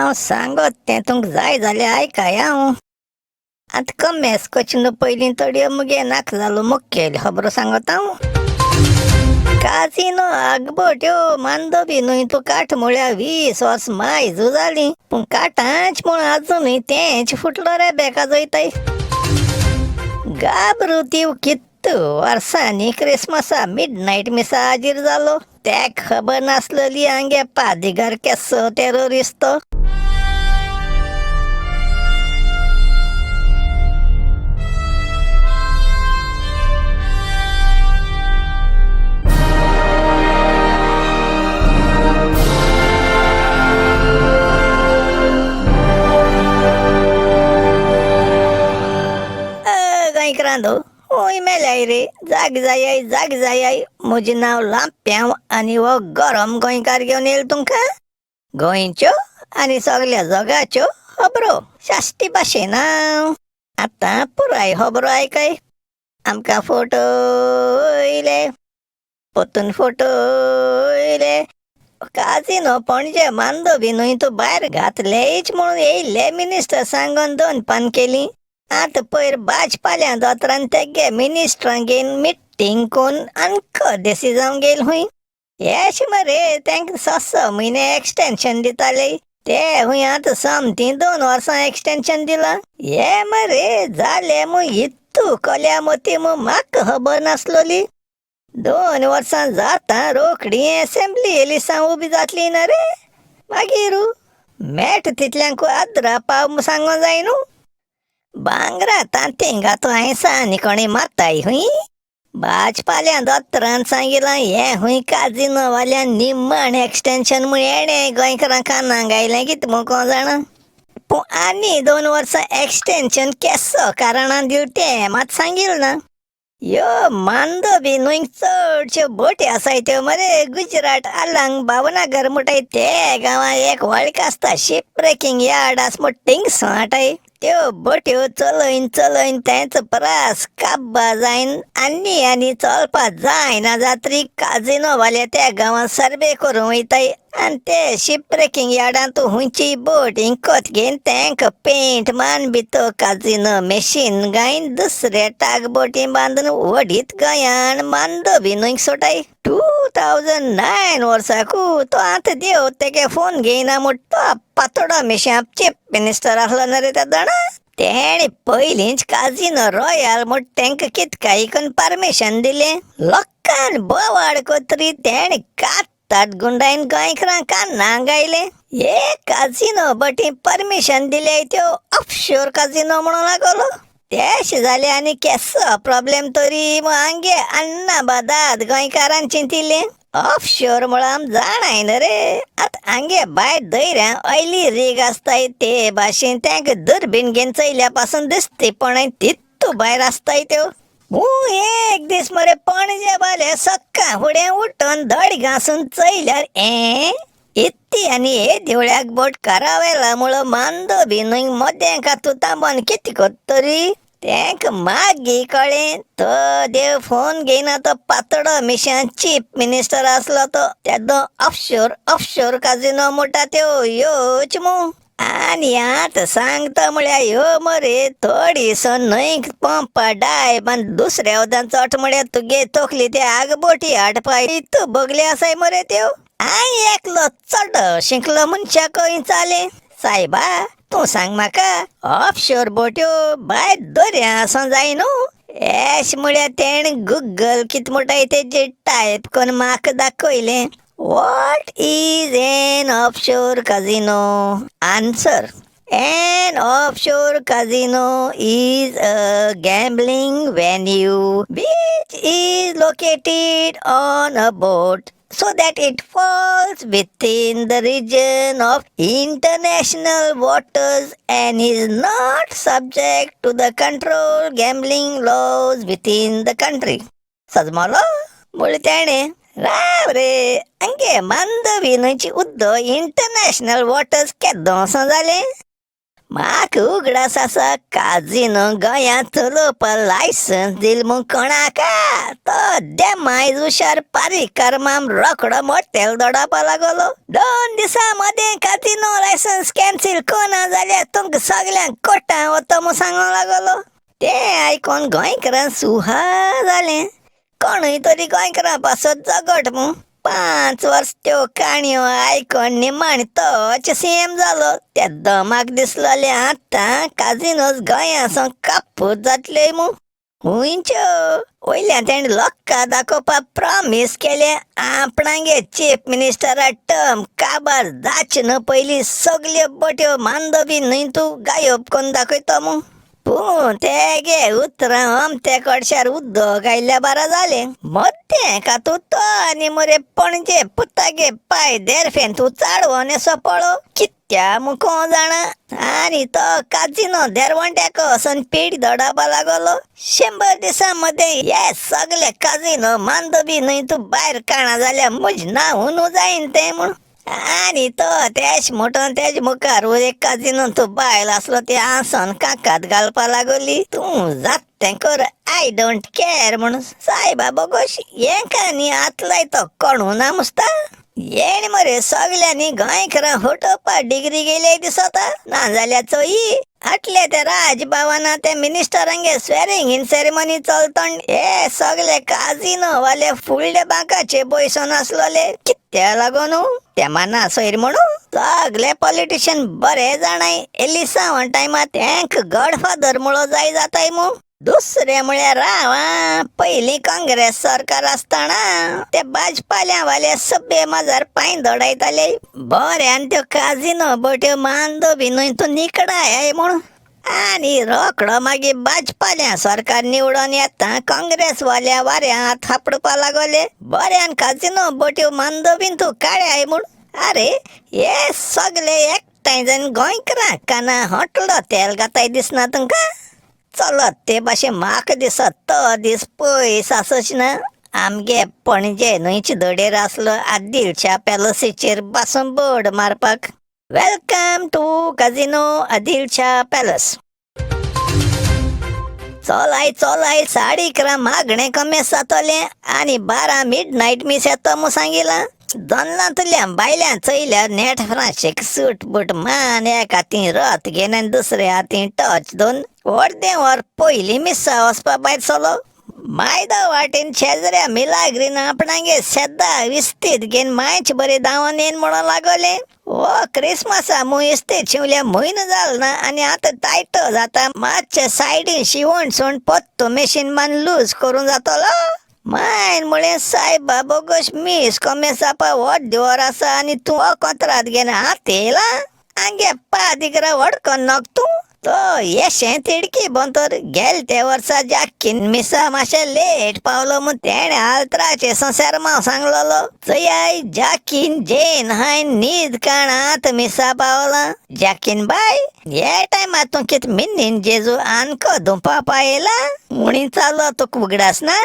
हांव सांगत तें तुमकां जाय जाल्यार आयकाय हांव. आतां कमेस कोचिनो पयलीं थोड्यो मुगे नाका जालो मुखेल खबरो सांगत हांव. काजिनो आगबोट्यो मांदोबी न्हय तूं काठ म्हळ्यार 20 वर्सां मायजू जालीं पूण काठांच म्हूण आजुनूय तेंच फुटलो रे बेका जैताय. गाबरू तीव कित्तू वर्सांनी क्रिसमसा मिडनायट मिसा हाजीर जालो. तेक खबर नासलेली आंगे पादिगार केसो टेरोरिस्ट. गोंयकारांनो, हूंय मेल्याय रे, जाग जायाय. म्हजें नांव लांप्याव आनी हो गरम गोंयकार घेवन येयलो तुमकां. गोंयच्यो आनी सगल्या जगाच्यो खबरो शाश्टी भाशेन. आतां पुराय खबरो आयकाय. आमकां फोटो येयले, परतून फोटो येयले. काजिनो पणजे मांदोबी न्हय तूं भायर घातलेच म्हणून येयल्ले मिनिस्टर सांगून 2 पान केलीं. आतां पयर भाजपाल्या दोतोरान तेगे मिनिस्टरांक घेवन मिटींग कोन्न आनको डिसिजन घेयल हूंय. येश मरे तेंकां 6 म्हयने एक्सटेंशन दिताले ते हूंय आतां समथीं 2 वर्सां एक्सटेंशन दिलां. हे मरे जालें म्हूण इत्तू कोल्या मोती म्हूण म्हाका खबर नासलोली. 2 वर्सां जाता रोखडी असेंब्ली एलिसां उबी जातली ना रे. मागीर मेट तितल्यांक आद्रा पाव सांगो जाय न्हू. भांगरा तांतींग आतां हांयसा आनी कोणी मारताय हूंय. भाजपाल्या दोतोरान सांगिलां हें हूंय काजिनो वाल्यान निम्मण एक्सटेंशन म्हूण एणें गोंयकारां कानांक घायलें कितें म्हूण कोण जाणा. पूण आनी 2 वर्सां एक्सटेंशन केसो कारणान दिवं तें मात सांगिल्लें ना. ह्यो मांदोबी न्हय चडश्यो बोटी आसाय त्यो मरे गुजरात आलांग भावनगर म्हणटाय ते गांवां एक वळख आसता शिप ब्रेकिंग यार्ड आस म्हूण थिंगसो हाटाय. त्यो बोट्यो चलयन तेंचो प्रास काब्बा जायन आनी चलपा जायना जात्री काजिनो वाले त्या गांवां सर्वे करूं वयताय. आनी ते शिप ब्रेकिंग यार्डांत हुंयची बोट इंकोत घेवन तेंकां पेंट मान भितो काजिनो मेशीन गायन दुसरे टाग बोटी बांदून वडीत गोंयान मांदोबी न्हंयक सोटाय. 2009 वर्साकू तो आतां देव तेगे फोन घेयना म्हूण तो पातोडो मिशाप चीफ मिनिस्टर आसलो ना रे त्या जाणा. तेणे पयलींच काजिनो रॉयल म्हूण तेंकां कितकाय करून परमिशन दिलें. लोकांन बोवाळ कोतरी तेणे कात गुंडायन गोंयकारांक कानांक घायलें. हे काजिनो बोटी परमिशन दिले त्यो ऑफशोर काजिनो म्हणूं लागलो. तेश जालें आनी केसो प्रॉब्लेम तरी आंगे अन्नाबादात गोंयकारांक चिंतिल्लें. ऑफशोर म्हूण आम जाणाय न्ही रे. आतां आंगे भायर दर्यां ऑयली रीग आसताय ते भाशेन तेंकां दुर्बीण घेवन चयल्या पासून दिसती पण तित्तू भायर आसताय त्यो. एक दीस मरे पणजे बाले सक्कां फुडें उठून धड घासून चयल्यार इत्ती आनी हे देवळ्याक बोट कारावेला म्हणून मांदोबी न्हय मोद्यांक तुतांबोन कितें कोत्तरी तेंकां मागीर कळ्ळें. तो देव फोन घेयना तो पातोडो मिशान चीफ मिनिस्टर आसलो तो तेदो ऑफशोर काजिनो म्हणटा त्यो ह्योच मू. आनी आतां सांगता म्हळ्यार ह्यो मरे थोडीसो न्हंयक पंपा डायब आनी दुसऱ्या उदकान चोट म्हळ्यार तुगे तोखली ते आगबोटी हाडपाय तूं बगले आसाय मरे त्यो. हांव एकलो चड शिंकलो मनशाक चाले. सायबा तूं सांग म्हाका ऑफशोर बोट्यो भायर दर्या आसूं जाय न्हू. एश म्हळ्यार तेणें गुगल कितें म्हणटाय तेजेर टायप करून म्हाका दाखयलें. What is an offshore casino? Answer. An offshore casino is a gambling venue which is located on a boat so that it falls within the region of international waters and is not subject to the control gambling laws within the country. सजमलो म्हूण तेणें राव रे आंगे मांदोबी न्हंयची उद्द international waters केदोसो जालें. म्हाका उगडास आसा काजिनो गोंयांत चलोवपा licence दिल म्हूण कोणाका तो देमायज हुशार पारीकार माम रोकडो मोटेल दडोवपा लागलो. 2 दिसां मदें काजिनो लायसन्स लायसन्स कॅन्सल कोना जाल्यार तुमकां सगल्यांक कोर्टां वता म्हूण सांगूंक लागलो. तें आयकून गोंयकारां सुहा जालें. कोणूय तरी गोंयकारां पासत जगट म्हूण. 5 वर्स त्यो काणयो आयकून निमाण तोच सीएम जालो. त्या दमाक दिसलोले आतां काजिनोज गोंयासावन कापूत जातले म्हूण. हुंयच्यो वयल्यान तेणें लोकांक दाखोवपाक प्रॉमीस केलें आपणागे चीफ मिनिस्टरा टर्म काबार जाचे पयलीं सगल्यो बोट्यो मांदोबी न्हय तूं गायब करून दाखयता म्हूण. पूण तेगे उतरां अमते कडशार उदक आयिल्ल्या बारा जालें. मध्य कातू तो आनी मोरे पणजे पुतागे पाय देरफेन तूं चाडवो नेसो पळो. कित्या मुको जाणा. आनी तो काजिनो देरवंट्याक वचोन पीठ दडावपा लागलो. 100 दिसां मदें हे सगळे काजिनो मांदोबी न्हय तूं भायर काडना जाल्यार म्हजें नांव उणू जायन तें म्हूण. आनी तो तेश मोठोन तेज मुखार एक काजिनो तूं बायल आसलो ते आसन काकात घालपा लागली. तूं जात तें कर, आय डोंट केअर म्हूण. सायबा बोगोश हेंका न्ही आतलाय तो कोणू ना मुस्ता. येण मरे सगल्यांनी गोंयकारां फटोवपा डिग्री गेले दिसता. ना जाल्यार चोई हाटले ते राजभवना ते मिनिस्टरांगे स्वेरिंग इन सेरेमनी चलतण हे सगळे काजिनो वाले फुडले बांकाचे बयसोन आसलोले. कित्या लागून ते माना सोयर म्हणू. सगळे पॉलिटिशियन बरे जाणाय एलिसा टायमार तेंक गॉडफादर मुळो जाय जाताय म्हूण. दुसरे म्हळ्यार राव पयलीं काँग्रेस सरकार आसतना ते भाजपाल्या वाले सभे माजार पांय दडायताले. बऱ्यान त्यो काजिनो बोट्यो मांदोबी न्हय तूं निकडाय म्हूण. आनी रोकडो मागीर भाजपाल्या सरकार निवडून येता काँग्रेस वाल्या वाऱ्यां थापडपा लागले. बऱ्यान काजिनो बोट्यो मांदोबीन तूं काड्याय म्हूण. अरे हे सगळे एकठांय जावन गोंयकारां काना होटलो तेल घाताय दिसना तुमकां. चलत ते भाशेन म्हाका दिसत तो दीस पयस आसच ना. आमगे पणजे न्हंयचे धडेर आसलो आदिलशा पॅलसीचेर बसून बोर्ड मारपाक वेलकम टू काजिनो आदिलशा पॅलस. चोलाय 11:30 मागणे कमी जातले आनी 12 मिडनायट मीस येतो म्हूण सांगिलां. दोनलांतल्या बायल्यां चयल्यार नेट फ्रांशीक सूट बूट मान एक हातीन रथ घेवन आनी दुसऱ्या हातीन टॉर्च दोन अर्दें वर पयलीं मिसा वचपा भायर सरलो. मायदा वाटेन शेजऱ्या मिलाग्रीन आपणागे शेद्दा विस्तीत घेवन मायच बरे धांवन येन म्हणून लागले. हो क्रिसमसा मूं इस्तीत शिवल्या म्हयनो जाल ना आनी आतां टायट जाता. मातशें सायडीन शिवण सोण पोत्तो मेशीन मान लूज करूं जातलो. मायन म्हळें सायबा बोगोश मीस कमी जावपा वोट दिवर आसा आनी तूं हो कोंत्रात घेवन हात येयला. आंगे पा दिगरा वडकोन नोक तूं. तो येशें तिडकी बोंतोर गेल ते वर्सा जाक्कीन मिसा मातशें लेट पावलो म्हूण तेणें आल्त्राचे संसेरमांव सांगलोलो. चोयाय जाकीन जेन हायन न्हीद काणात मिसा पावला. जाकीन बाय हे टायमार तूं कित मिन्नीन जेजू आनको धुंपावपा येयला म्हूण चालो तुका उगडास ना.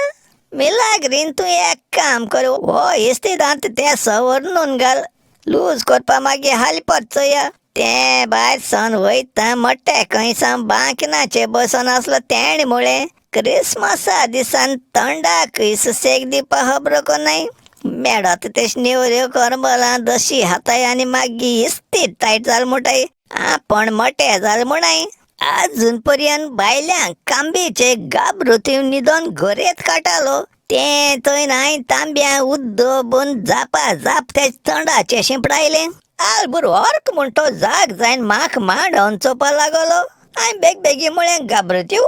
मिलाग्रीन तूं एक काम कर हो इस्तीदांत ते सवरून घाल. लूज करपा मागीर हालपत चोया. तें भायर सन वयता मोठे खंयसा बांकनाचे बसून आसलो तेणें म्हळें क्रिसमसा दिसान तोंडाकय सुसेग दिवपा खबरो कोनाय. मेडत तेश नेवऱ्यो करमलां दशी हाताय आनी मागीर इस्तीत टायट जाल म्हणटाय. आपण मोटे जाल म्हणाय. आजून पर्यंत बायल्यांक कांबीचे गाबरूती न्हिदोन घरेत काटालो. तें थंय हांवें तांब्या उद्दो बंद जापा जाप ते तोंडाचे शिंपडायलें. आलबूर ऑर्क म्हूण तो जाग जायन म्हाका मांडोवन चोवपा लागलो. हांवें बेगीन म्हळें गाबरूत्यो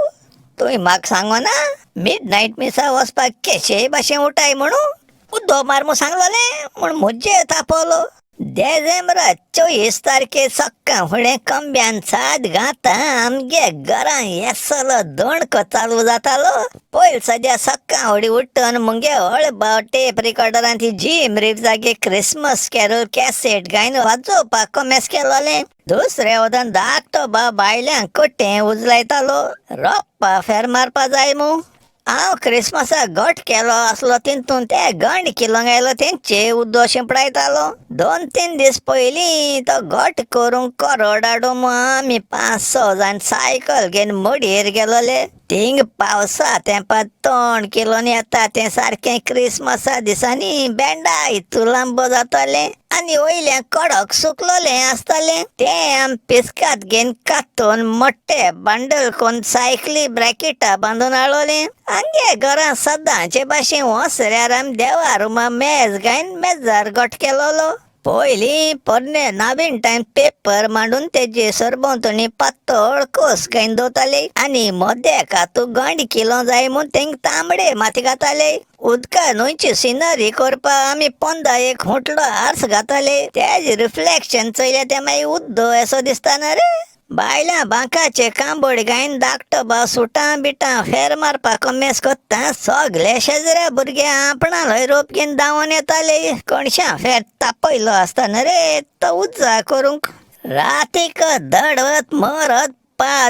तुवें म्हाका सांगोना मिडनायट मिसा वचपाक केशे भाशेन उठाय म्हणून. उद्दो मार म्हूण सांगलोलें म्हूण म्हजेर तापलो. डिसेंबरा 24 तारखे सक्कां फुडें कंब्यान साद घातां आमगे घरां येसलो दोणको चालू जातालो. पयल सद्या सक्कां फुडें उठ्ठन मुगे हळबाव टेप रिकॉर्डरान ती जीम रीड जागे क्रिसमस कॅरोल कॅसेट गायन वाजोवपाक कमेस केलोलें. दुसरे वदान धाकटो भाव बायल्यांक कोट्टें उजलायतालो. रोप्पा फेर मारपा जाय म्हूण. हांव क्रिसमसाक घोट केलो आसलो तितून ते गंड किलोंक आयलो तेंचे उद्दो शिंपडायतालो. 2-3 दीस पयलीं तो घोट करूंक कोरो डाडू म्हूण आमी 5-6 जाण सायकल घेवन मडयेर गेलोले. थिंग पावसा तेंपात तोंड केलोन येता तें सारकें क्रिसमसा दिसांनी बेंडा इतू लांब जातालें आनी वयल्यान कडक सुकलोलें आसतालें तें आमी पिस्कात घेवन कातून मोठे बंडल कोन्न सायकली ब्रॅकेटां बांदून हाडलोलें आमगे घरां सदांचे भाशेन वसऱ्यार आमी देवा रुमा मेज घायन मेजार गोठ केलोलो पयलीं पोरने नाभिनटायन पेपर मांडून तेजे सरभोंवतणी पातळ कोस घायन दवरताले आनी मोदेक हातू गंड किलो जाय म्हूण तेंक तांबडे माती घाताले उदका न्हंयची सिनरी करपा आमी पोंदा एक हुटलो आर्स घाताले तेज रिफ्लेक्शन चोयलें तें मागीर उद्दो असो दिसता रे बायलां बांकाचे कांबोड घायन धाकटो भाव सुटां बिटां फेर मारपाक मेस कोत्ता सगळे शेजऱ्या भुरगे आपणालोय रोप घेवन धांवोन येताले कोणशां फेर तापयलो आसतना रे तो उज्जा करूंक रातीक दडवत मरत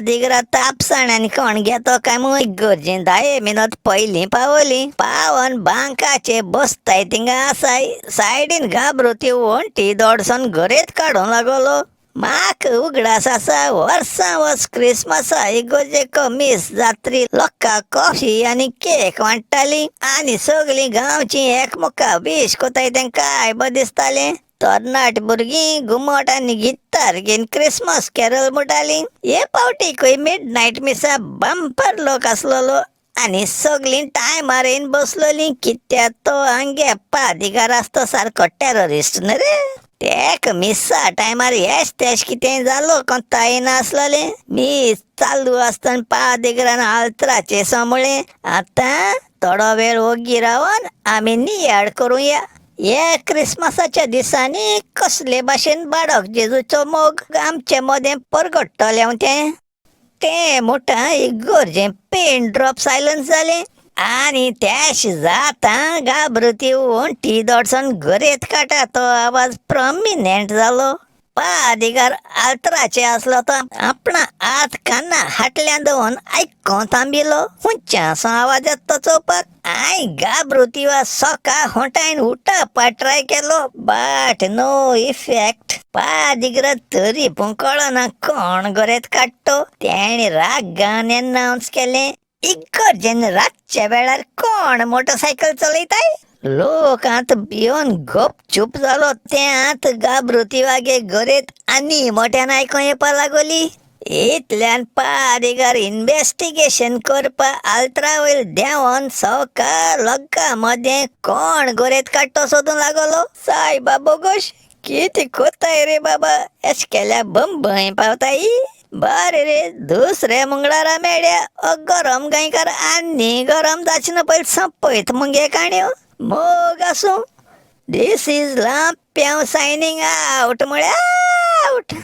दिगरा तापसाण्यान कोण घेतो काय मुय गरजेन 10 मिनट पयलीं पावली पावन बांकाचे बसताय थिंगा आसाय सायडीन घाबरुती वंटी दोडसोन घरेत काडून लागलो म्हाक उगडास आसा वर्सां वर्स क्रिसमसा इगोजेको मिस जात्री लोकां कॉफी आनी केक वांट्टाली आनी सगळीं गांवची एकमुका विश कोताय तेंकां बरें दिसतालें तरणाट भुरगीं घुमट आनी गितार घेवन क्रिसमस कॅरल म्हणटालीं हे पावटी मिड नायट मिसा बंपर लोक आसलोलो आनी सगळीं टायमार येवन बसलोलीं कित्याक तो आंगे पादिगार आसतो सारको टेररिस्ट न्ही रे तेक मिसा टायमार हेच तेश कितें जालो कोंता येनासलोलें मीस चालू आसतना पादिगरान आल्त्राचे समळें आतां थोडो वेळ ओगी रावन आमी नियाळ करुया हे क्रिसमसाच्या दिसांनी कसले भाशेन बाडोक जेजूचो मोग आमचे मदें परगट्टलें तें मोठा इगोर्जें पेन ड्रॉप सायलन्स जालें आनी तेश जाता घाबरुती वंटी दोडसोन घरेत काटा तो आवाज प्रॉमिनेंट जालो पादिगार आल्त्राचे आसलो तो आपणा हात कान्ना हाटल्यान दवरून आयको थांबिलो हुंच्यासो आवाज येता तो चोवपाक हांय घाबरुती वा सोका होटायन उठप ट्राय केलो बट नो इफेक्ट पादिगार तरी पूण कळना कोण घरेत काडटो तेणी रागान अनाउन्स केलें इगर्जेन रातच्या वेळार कोण मोटरसायकल चलयताय लोक आत भियोन गपचूप जालो ते आत घाबरुती वागे घरेत आनी मोठ्यान आयको येवपा लागोली इतल्यान पादिगार इन्व्हेस्टिगेशन करपा आल्त्रा वयर देंवोन सवका लोकां मदें कोण घरेत काडटो सोदूंक लागलो सायबा बोगोश कितें कोत्ताय रे बाबा एश केल्या बंबय पावताय बरे रे दुसरे मंगळारा मेळ्या गरम गायकार आनी गरम जाचना पयलीं संपयत मुगे काणयो मोग आसूं दिस इज लांप्याव सायनिंग आवट म्हळ्यार आवट